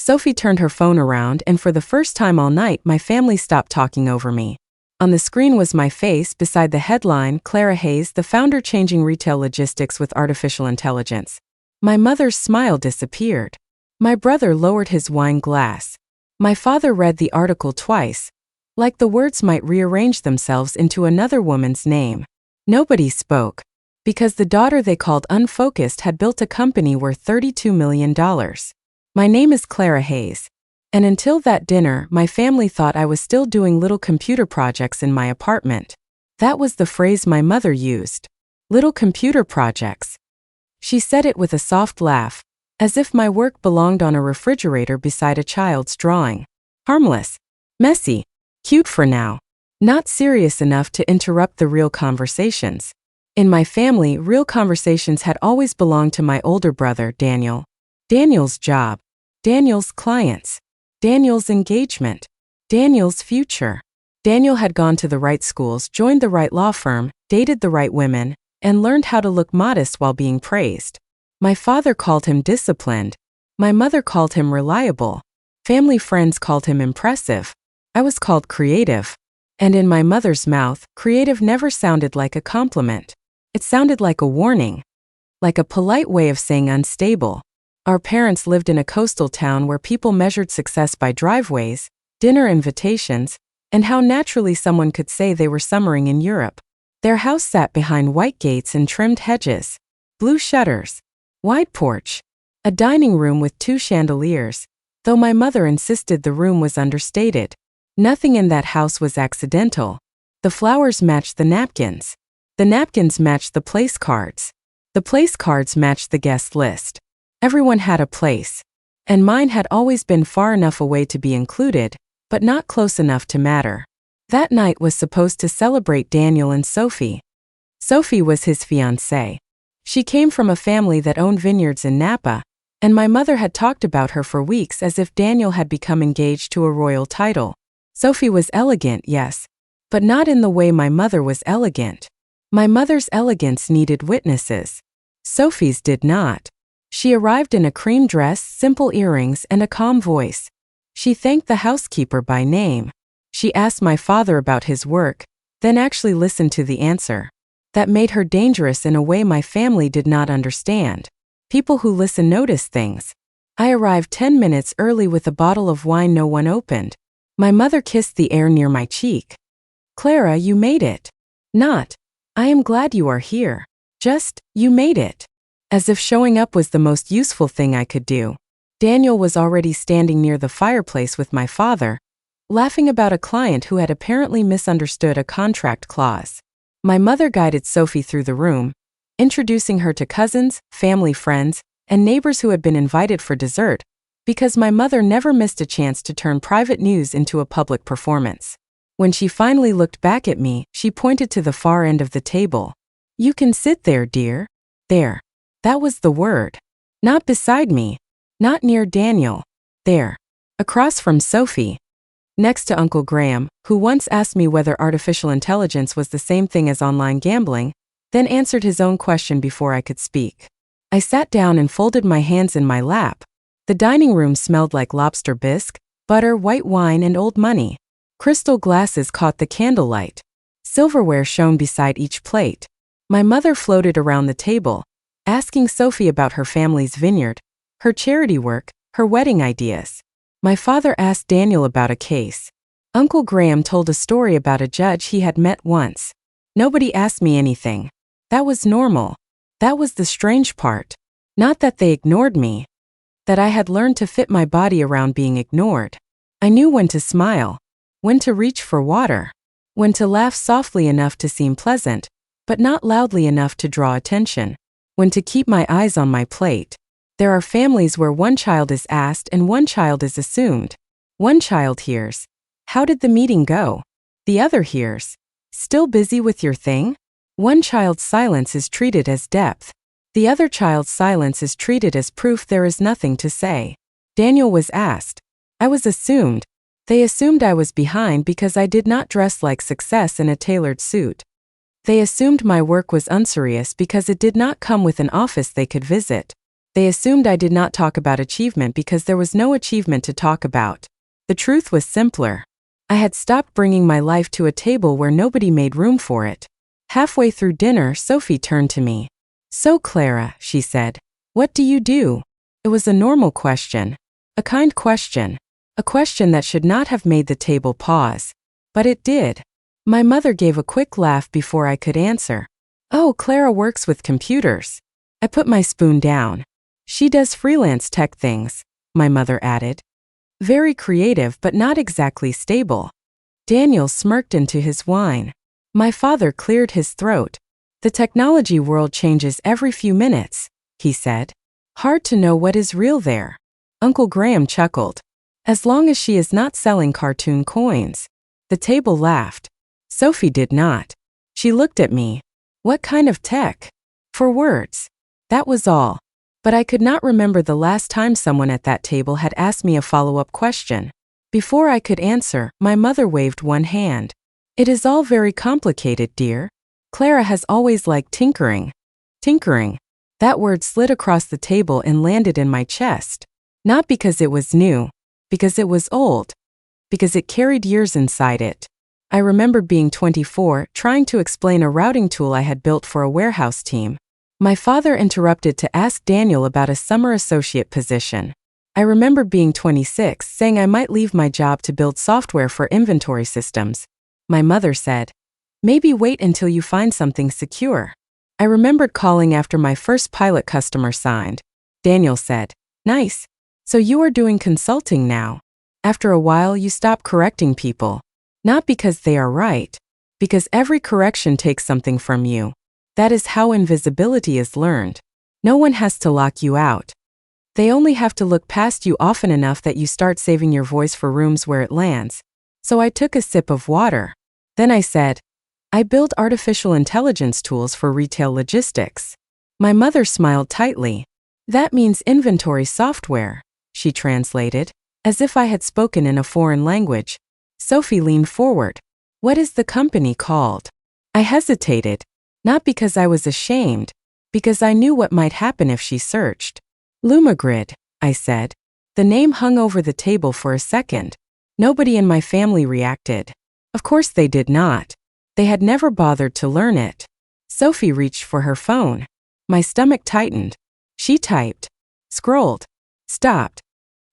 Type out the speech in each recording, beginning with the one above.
Sophie turned her phone around, and for the first time all night, my family stopped talking over me. On the screen was my face beside the headline, Clara Hayes, the founder changing retail logistics with artificial intelligence. My mother's smile disappeared. My brother lowered his wine glass. My father read the article twice, like the words might rearrange themselves into another woman's name. Nobody spoke, because the daughter they called unfocused had built a company worth $32 million. My name is Clara Hayes, and until that dinner, my family thought I was still doing little computer projects in my apartment. That was the phrase my mother used. Little computer projects. She said it with a soft laugh, as if my work belonged on a refrigerator beside a child's drawing. Harmless, messy, cute for now. Not serious enough to interrupt the real conversations. In my family, real conversations had always belonged to my older brother, Daniel. Daniel's job. Daniel's clients. Daniel's engagement. Daniel's future. Daniel had gone to the right schools, joined the right law firm, dated the right women, and learned how to look modest while being praised. My father called him disciplined. My mother called him reliable. Family friends called him impressive. I was called creative. And in my mother's mouth, creative never sounded like a compliment. It sounded like a warning. Like a polite way of saying unstable. Our parents lived in a coastal town where people measured success by driveways, dinner invitations, and how naturally someone could say they were summering in Europe. Their house sat behind white gates and trimmed hedges, blue shutters, wide porch, a dining room with 2 chandeliers, though my mother insisted the room was understated. Nothing in that house was accidental. The flowers matched the napkins. The napkins matched the place cards. The place cards matched the guest list. Everyone had a place, and mine had always been far enough away to be included, but not close enough to matter. That night was supposed to celebrate Daniel and Sophie. Sophie was his fiancée. She came from a family that owned vineyards in Napa, and my mother had talked about her for weeks as if Daniel had become engaged to a royal title. Sophie was elegant, yes, but not in the way my mother was elegant. My mother's elegance needed witnesses. Sophie's did not. She arrived in a cream dress, simple earrings, and a calm voice. She thanked the housekeeper by name. She asked my father about his work, then actually listened to the answer. That made her dangerous in a way my family did not understand. People who listen notice things. I arrived 10 minutes early with a bottle of wine no one opened. My mother kissed the air near my cheek. Clara, you made it. Not, I am glad you are here. Just, you made it. As if showing up was the most useful thing I could do. Daniel was already standing near the fireplace with my father, laughing about a client who had apparently misunderstood a contract clause. My mother guided Sophie through the room, introducing her to cousins, family friends, and neighbors who had been invited for dessert, because my mother never missed a chance to turn private news into a public performance. When she finally looked back at me, she pointed to the far end of the table. You can sit there, dear. There. That was the word. Not beside me. Not near Daniel. There. Across from Sophie. Next to Uncle Graham, who once asked me whether artificial intelligence was the same thing as online gambling, then answered his own question before I could speak. I sat down and folded my hands in my lap. The dining room smelled like lobster bisque, butter, white wine, and old money. Crystal glasses caught the candlelight. Silverware shone beside each plate. My mother floated around the table, asking Sophie about her family's vineyard, her charity work, her wedding ideas. My father asked Daniel about a case. Uncle Graham told a story about a judge he had met once. Nobody asked me anything. That was normal. That was the strange part. Not that they ignored me. That I had learned to fit my body around being ignored. I knew when to smile, when to reach for water, when to laugh softly enough to seem pleasant, but not loudly enough to draw attention, when to keep my eyes on my plate. There are families where one child is asked and one child is assumed. One child hears, "How did the meeting go?" The other hears, "Still busy with your thing?" One child's silence is treated as depth. The other child's silence is treated as proof there is nothing to say. Daniel was asked. I was assumed. They assumed I was behind because I did not dress like success in a tailored suit. They assumed my work was unserious because it did not come with an office they could visit. They assumed I did not talk about achievement because there was no achievement to talk about. The truth was simpler. I had stopped bringing my life to a table where nobody made room for it. Halfway through dinner, Sophie turned to me. "So, Clara," she said, "what do you do?" It was a normal question. A kind question. A question that should not have made the table pause. But it did. My mother gave a quick laugh before I could answer. "Oh, Clara works with computers." I put my spoon down. "She does freelance tech things," my mother added. "Very creative but not exactly stable." Daniel smirked into his wine. My father cleared his throat. "The technology world changes every few minutes," he said. "Hard to know what is real there." Uncle Graham chuckled. "As long as she is not selling cartoon coins." The table laughed. Sophie did not. She looked at me. "What kind of tech?" For words. That was all. But I could not remember the last time someone at that table had asked me a follow-up question. Before I could answer, my mother waved one hand. "It is all very complicated, dear. Clara has always liked tinkering." Tinkering. That word slid across the table and landed in my chest. Not because it was new. Because it was old. Because it carried years inside it. I remember being 24, trying to explain a routing tool I had built for a warehouse team. My father interrupted to ask Daniel about a summer associate position. I remember being 26, saying I might leave my job to build software for inventory systems. My mother said, "Maybe wait until you find something secure." I remembered calling after my first pilot customer signed. Daniel said, "Nice. So you are doing consulting now. After a while you stop correcting people. Not because they are right. Because every correction takes something from you. That is how invisibility is learned. No one has to lock you out. They only have to look past you often enough that you start saving your voice for rooms where it lands." So I took a sip of water. Then I said, "I build artificial intelligence tools for retail logistics." My mother smiled tightly. "That means inventory software," she translated, as if I had spoken in a foreign language. Sophie leaned forward. "What is the company called?" I hesitated. Not because I was ashamed, because I knew what might happen if she searched. "Lumagrid," I said. The name hung over the table for a second. Nobody in my family reacted. Of course they did not. They had never bothered to learn it. Sophie reached for her phone. My stomach tightened. She typed, scrolled, stopped.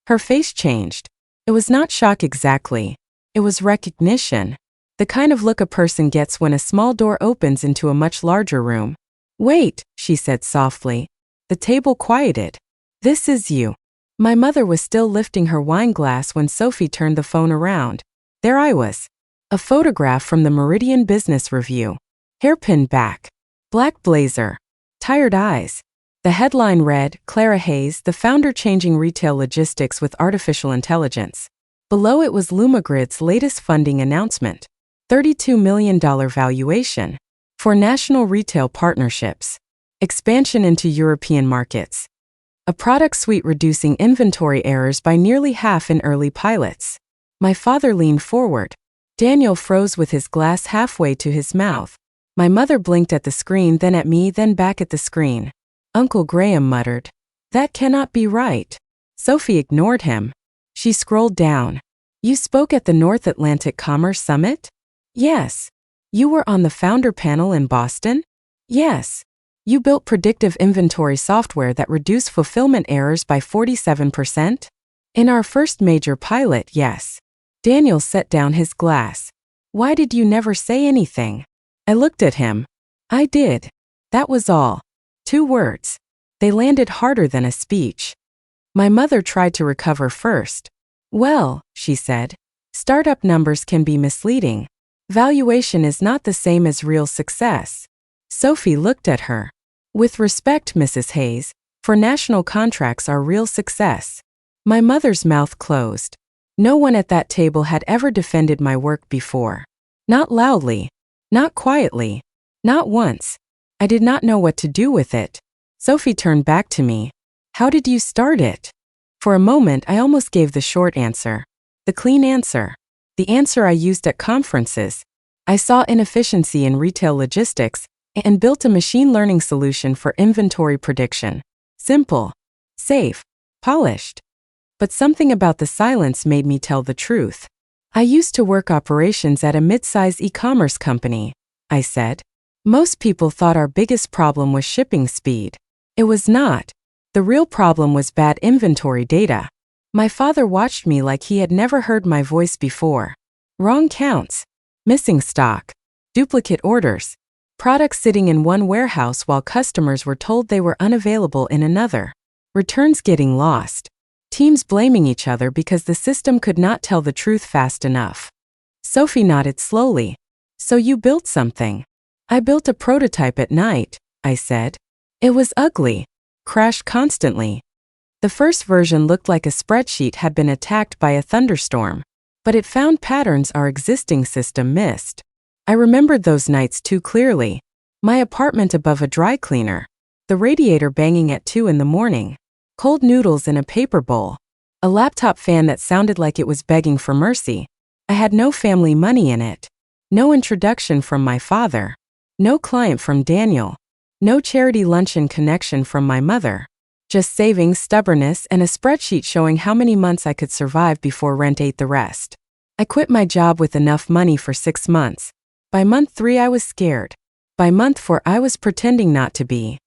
Her face changed. It was not shock exactly. It was recognition. The kind of look a person gets when a small door opens into a much larger room. "Wait," she said softly. The table quieted. "This is you." My mother was still lifting her wine glass when Sophie turned the phone around. There I was. A photograph from the Meridian Business Review. Hairpin back. Black blazer. Tired eyes. The headline read, "Clara Hayes, the founder changing retail logistics with artificial intelligence." Below it was Lumagrid's latest funding announcement. $32 million valuation. For national retail partnerships. Expansion into European markets. A product suite reducing inventory errors by nearly half in early pilots. My father leaned forward. Daniel froze with his glass halfway to his mouth. My mother blinked at the screen, then at me, then back at the screen. Uncle Graham muttered, "That cannot be right." Sophie ignored him. She scrolled down. "You spoke at the North Atlantic Commerce Summit?" "Yes." "You were on the founder panel in Boston?" "Yes." "You built predictive inventory software that reduced fulfillment errors by 47%? "In our first major pilot, yes." Daniel set down his glass. "Why did you never say anything?" I looked at him. "I did. That was all. 2 words. They landed harder than a speech." My mother tried to recover first. "Well," she said, "startup numbers can be misleading. Valuation is not the same as real success." Sophie looked at her. "With respect, Mrs. Hayes, for national contracts are real success." My mother's mouth closed. No one at that table had ever defended my work before. Not loudly. Not quietly. Not once. I did not know what to do with it. Sophie turned back to me. "How did you start it?" For a moment I almost gave the short answer. The clean answer. The answer I used at conferences. I saw inefficiency in retail logistics and built a machine learning solution for inventory prediction. Simple. safe, polished. But something about the silence made me tell the truth. I used to work operations at a mid-size e-commerce company, I said. Most people thought our biggest problem was shipping speed. It was not. The real problem was bad inventory data. My father watched me like he had never heard my voice before. Wrong counts, missing stock, duplicate orders, products sitting in one warehouse while customers were told they were unavailable in another, returns getting lost, teams blaming each other because the system could not tell the truth fast enough. Sophie nodded slowly. So you built something? I built a prototype at night, I said. It was ugly, crashed constantly. The first version looked like a spreadsheet had been attacked by a thunderstorm, but it found patterns our existing system missed. I remembered those nights too clearly. My apartment above a dry cleaner, the radiator banging at 2 in the morning, cold noodles in a paper bowl, a laptop fan that sounded like it was begging for mercy. I had no family money in it, no introduction from my father, no client from Daniel, no charity luncheon connection from my mother. Just savings, stubbornness, and a spreadsheet showing how many months I could survive before rent ate the rest. I quit my job with enough money for 6 months. By month 3 I was scared. By month 4 I was pretending not to be.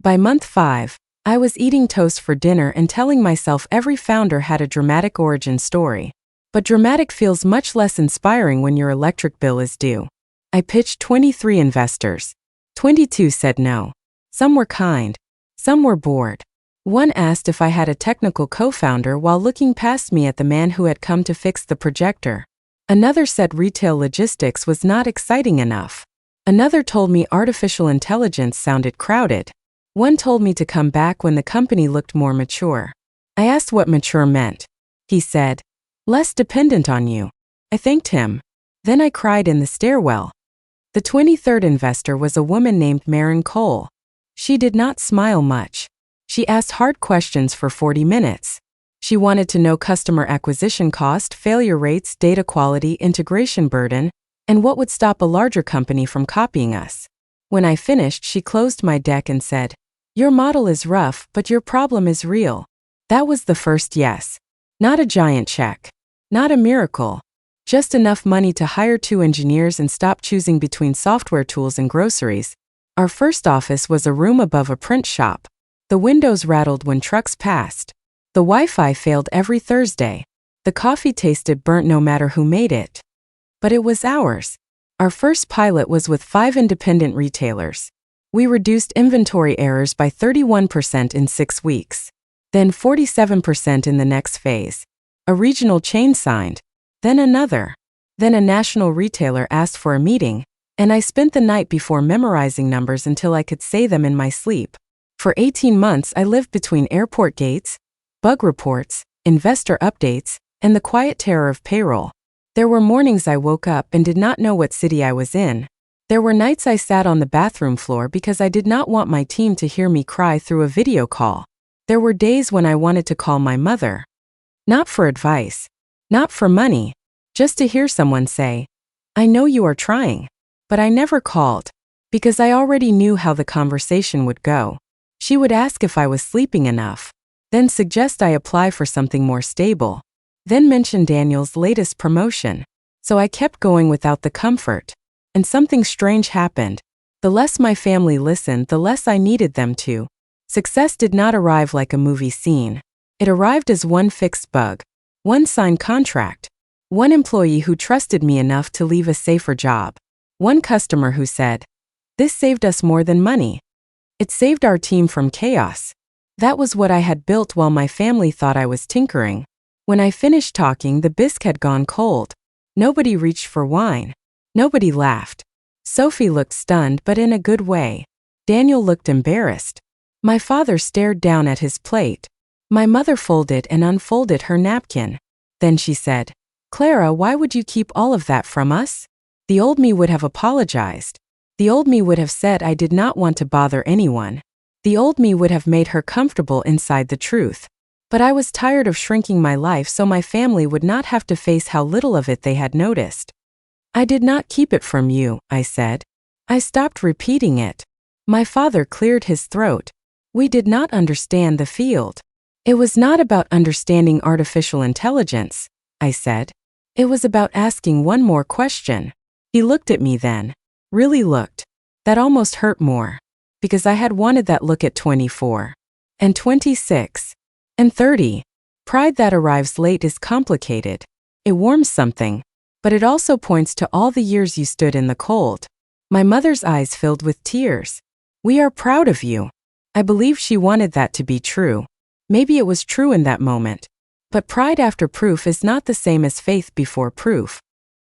By month 5, I was eating toast for dinner and telling myself every founder had a dramatic origin story. But dramatic feels much less inspiring when your electric bill is due. I pitched 23 investors. 22 said no. Some were kind. Some were bored. One asked if I had a technical co-founder while looking past me at the man who had come to fix the projector. Another said retail logistics was not exciting enough. Another told me artificial intelligence sounded crowded. One told me to come back when the company looked more mature. I asked what mature meant. He said, less dependent on you. I thanked him. Then I cried in the stairwell. The 23rd investor was a woman named Maren Cole. She did not smile much. She asked hard questions for 40 minutes. She wanted to know customer acquisition cost, failure rates, data quality, integration burden, and what would stop a larger company from copying us. When I finished, she closed my deck and said, your model is rough, but your problem is real. That was the first yes. Not a giant check. Not a miracle. Just enough money to hire 2 engineers and stop choosing between software tools and groceries. Our first office was a room above a print shop. The windows rattled when trucks passed. The Wi-Fi failed every Thursday. The coffee tasted burnt no matter who made it. But it was ours. Our first pilot was with 5 independent retailers. We reduced inventory errors by 31% in 6 weeks. Then 47% in the next phase. A regional chain signed. Then another. Then a national retailer asked for a meeting, and I spent the night before memorizing numbers until I could say them in my sleep. For 18 months I lived between airport gates, bug reports, investor updates, and the quiet terror of payroll. There were mornings I woke up and did not know what city I was in. There were nights I sat on the bathroom floor because I did not want my team to hear me cry through a video call. There were days when I wanted to call my mother. Not for advice. Not for money. Just to hear someone say, I know you are trying. But I never called. Because I already knew how the conversation would go. She would ask if I was sleeping enough. Then suggest I apply for something more stable. Then mention Daniel's latest promotion. So I kept going without the comfort. And something strange happened. The less my family listened, the less I needed them to. Success did not arrive like a movie scene. It arrived as one fixed bug. One signed contract. One employee who trusted me enough to leave a safer job. One customer who said, this saved us more than money. It saved our team from chaos. That was what I had built while my family thought I was tinkering. When I finished talking, the bisque had gone cold. Nobody reached for wine. Nobody laughed. Sophie looked stunned, but in a good way. Daniel looked embarrassed. My father stared down at his plate. My mother folded and unfolded her napkin. Then she said, Clara, why would you keep all of that from us? The old me would have apologized. The old me would have said I did not want to bother anyone. The old me would have made her comfortable inside the truth. But I was tired of shrinking my life so my family would not have to face how little of it they had noticed. I did not keep it from you, I said. I stopped repeating it. My father cleared his throat. We did not understand the field. It was not about understanding artificial intelligence, I said. It was about asking one more question. He looked at me then. Really looked. That almost hurt more. Because I had wanted that look at 24. And 26. And 30. Pride that arrives late is complicated. It warms something. But it also points to all the years you stood in the cold. My mother's eyes filled with tears. We are proud of you. I believe she wanted that to be true. Maybe it was true in that moment. But pride after proof is not the same as faith before proof.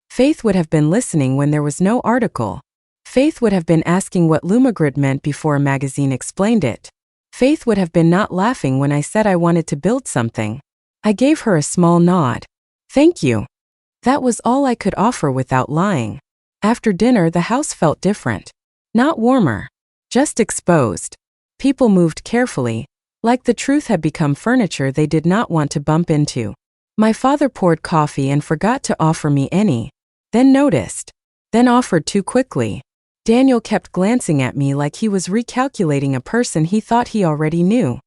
Faith would have been listening when there was no article. Faith would have been asking what Lumagrid meant before a magazine explained it. Faith would have been not laughing when I said I wanted to build something. I gave her a small nod. Thank you. That was all I could offer without lying. After dinner, the house felt different. Not warmer. Just exposed. People moved carefully, like the truth had become furniture they did not want to bump into. My father poured coffee and forgot to offer me any. Then noticed. Then offered too quickly. Daniel kept glancing at me like he was recalculating a person he thought he already knew.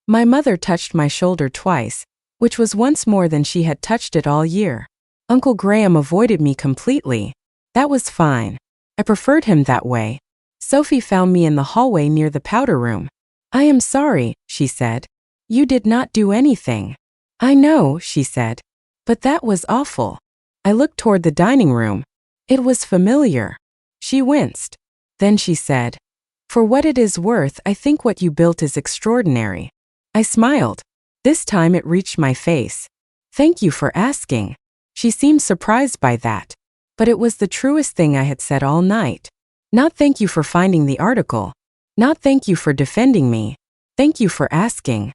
My mother touched my shoulder twice, which was once more than she had touched it all year. Uncle Graham avoided me completely. That was fine. I preferred him that way. Sophie found me in the hallway near the powder room. I am sorry, she said. You did not do anything. I know, she said. But that was awful. I looked toward the dining room. It was familiar. She winced. Then she said, for what it is worth, I think what you built is extraordinary. I smiled. This time it reached my face. Thank you for asking. She seemed surprised by that. But it was the truest thing I had said all night. Not thank you for finding the article. Not thank you for defending me. Thank you for asking.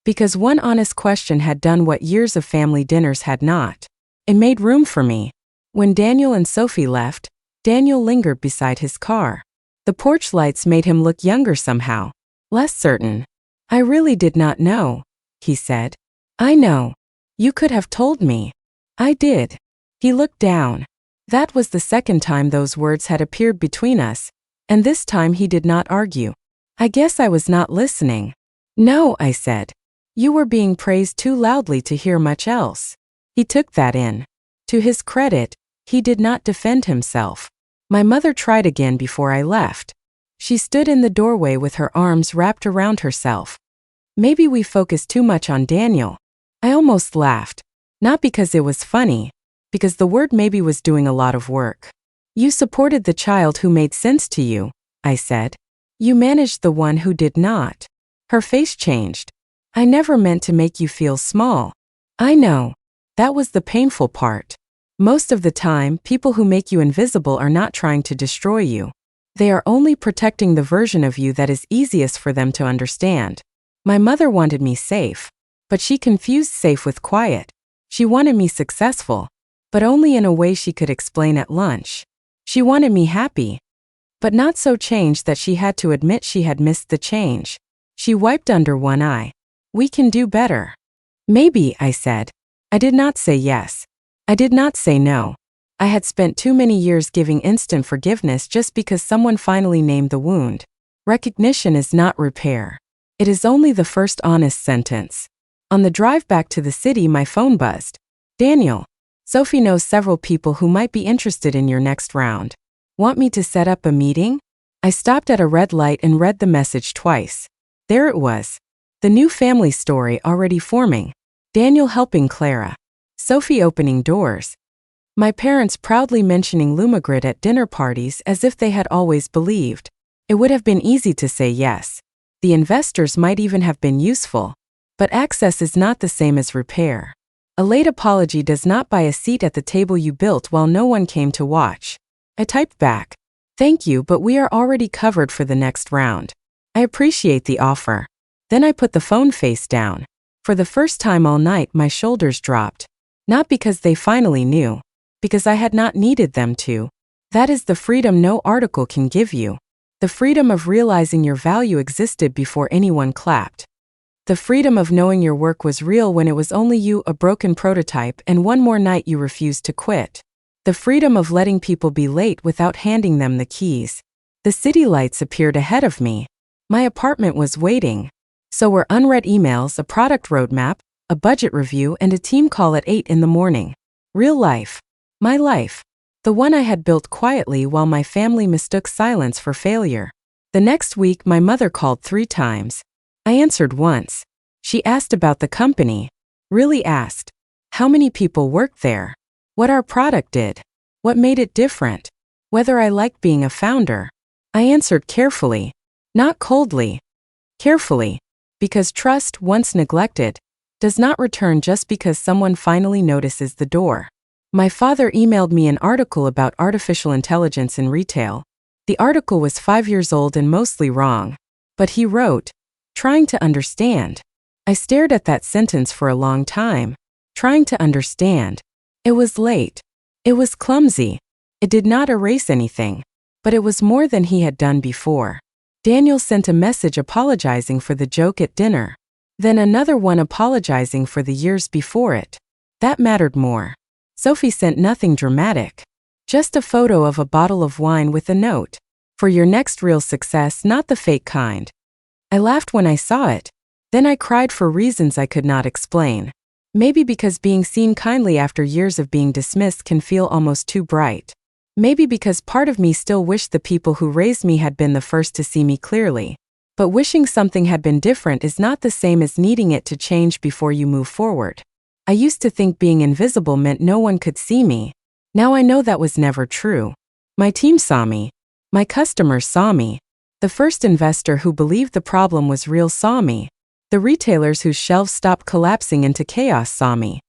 Because one honest question had done what years of family dinners had not. It made room for me. When Daniel and Sophie left, Daniel lingered beside his car. The porch lights made him look younger somehow. Less certain. I really did not know, he said. I know. You could have told me. I did. He looked down. That was the second time those words had appeared between us, and this time he did not argue. I guess I was not listening. No, I said. You were being praised too loudly to hear much else. He took that in. To his credit, he did not defend himself. My mother tried again before I left. She stood in the doorway with her arms wrapped around herself. Maybe we focused too much on Daniel. I almost laughed. Not because it was funny, because the word maybe was doing a lot of work. You supported the child who made sense to you, I said. You managed the one who did not. Her face changed. I never meant to make you feel small. I know. That was the painful part. Most of the time, people who make you invisible are not trying to destroy you. They are only protecting the version of you that is easiest for them to understand. My mother wanted me safe, but she confused safe with quiet. She wanted me successful, but only in a way she could explain at lunch. She wanted me happy, but not so changed that she had to admit she had missed the change. She wiped under one eye. We can do better. Maybe, I said. I did not say yes. I did not say no. I had spent too many years giving instant forgiveness just because someone finally named the wound. Recognition is not repair. It is only the first honest sentence. On the drive back to the city, my phone buzzed. Daniel, Sophie knows several people who might be interested in your next round. Want me to set up a meeting? I stopped at a red light and read the message twice. There it was. The new family story already forming. Daniel helping Clara. Sophie opening doors. My parents proudly mentioning Lumagrid at dinner parties as if they had always believed. It would have been easy to say yes. The investors might even have been useful. But access is not the same as repair. A late apology does not buy a seat at the table you built while no one came to watch. I typed back. Thank you, but we are already covered for the next round. I appreciate the offer. Then I put the phone face down. For the first time all night, my shoulders dropped. Not because they finally knew. Because I had not needed them to. That is the freedom no article can give you. The freedom of realizing your value existed before anyone clapped. The freedom of knowing your work was real when it was only you, a broken prototype, and one more night you refused to quit. The freedom of letting people be late without handing them the keys. The city lights appeared ahead of me. My apartment was waiting. So were unread emails, a product roadmap, a budget review, and a team call at 8 in the morning. Real life. My life. The one I had built quietly while my family mistook silence for failure. The next week, my mother called 3 times. I answered once. She asked about the company. Really asked. How many people worked there? What our product did? What made it different? Whether I liked being a founder? I answered carefully. Not coldly. Carefully. Because trust, once neglected, does not return just because someone finally notices the door. My father emailed me an article about artificial intelligence in retail. The article was 5 years old and mostly wrong. But he wrote, trying to understand. I stared at that sentence for a long time. Trying to understand. It was late. It was clumsy. It did not erase anything. But it was more than he had done before. Daniel sent a message apologizing for the joke at dinner. Then another one apologizing for the years before it. That mattered more. Sophie sent nothing dramatic. Just a photo of a bottle of wine with a note. For your next real success, not the fake kind. I laughed when I saw it. Then I cried for reasons I could not explain. Maybe because being seen kindly after years of being dismissed can feel almost too bright. Maybe because part of me still wished the people who raised me had been the first to see me clearly. But wishing something had been different is not the same as needing it to change before you move forward. I used to think being invisible meant no one could see me. Now I know that was never true. My team saw me. My customers saw me. The first investor who believed the problem was real saw me. The retailers whose shelves stopped collapsing into chaos saw me.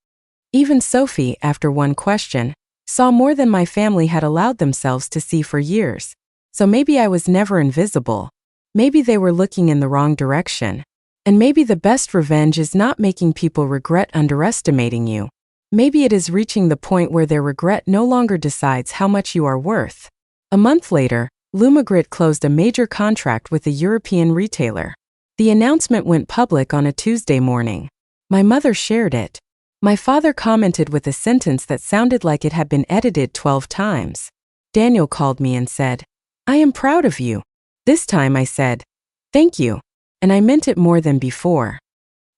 Even Sophie, after one question, saw more than my family had allowed themselves to see for years. So maybe I was never invisible. Maybe they were looking in the wrong direction. And maybe the best revenge is not making people regret underestimating you. Maybe it is reaching the point where their regret no longer decides how much you are worth. A month later, Lumigrid closed a major contract with a European retailer. The announcement went public on a Tuesday morning. My mother shared it. My father commented with a sentence that sounded like it had been edited 12 times. Daniel called me and said, "I am proud of you." This time I said, "Thank you." And I meant it more than before.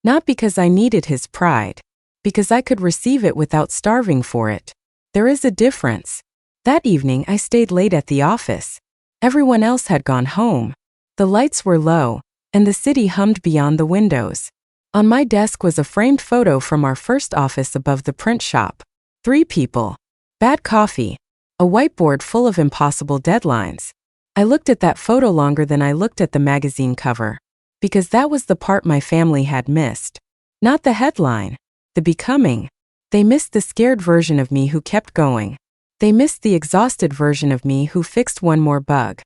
Not because I needed his pride. Because I could receive it without starving for it. There is a difference. That evening I stayed late at the office. Everyone else had gone home. The lights were low, and the city hummed beyond the windows. On my desk was a framed photo from our first office above the print shop. 3 people. Bad coffee. A whiteboard full of impossible deadlines. I looked at that photo longer than I looked at the magazine cover. Because that was the part my family had missed. Not the headline. The becoming. They missed the scared version of me who kept going. They missed the exhausted version of me who fixed one more bug.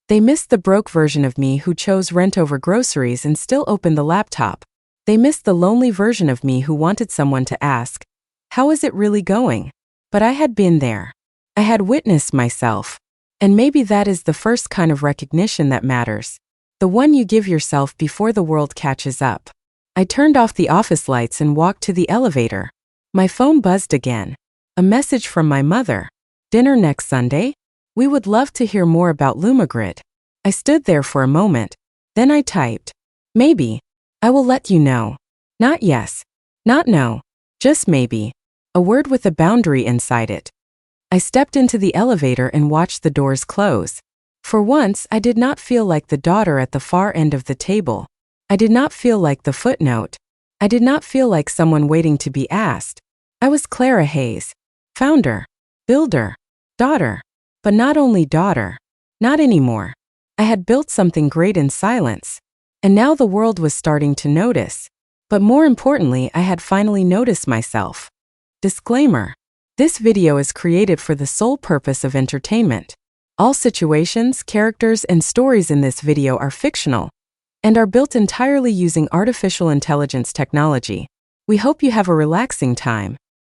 They missed the broke version of me who chose rent over groceries and still opened the laptop. They missed the lonely version of me who wanted someone to ask, "How is it really going?" But I had been there. I had witnessed myself. And maybe that is the first kind of recognition that matters. The one you give yourself before the world catches up. I turned off the office lights and walked to the elevator. My phone buzzed again. A message from my mother. "Dinner next Sunday? We would love to hear more about Lumigrid." I stood there for a moment. Then I typed, "Maybe. I will let you know. Not yes. Not no. Just maybe." A word with a boundary inside it. I stepped into the elevator and watched the doors close. For once, I did not feel like the daughter at the far end of the table. I did not feel like the footnote. I did not feel like someone waiting to be asked. I was Clara Hayes. Founder. Builder. Daughter. But not only daughter. Not anymore. I had built something great in silence. And now the world was starting to notice. But more importantly, I had finally noticed myself. Disclaimer. This video is created for the sole purpose of entertainment. All situations, characters, and stories in this video are fictional and are built entirely using artificial intelligence technology. We hope you have a relaxing time.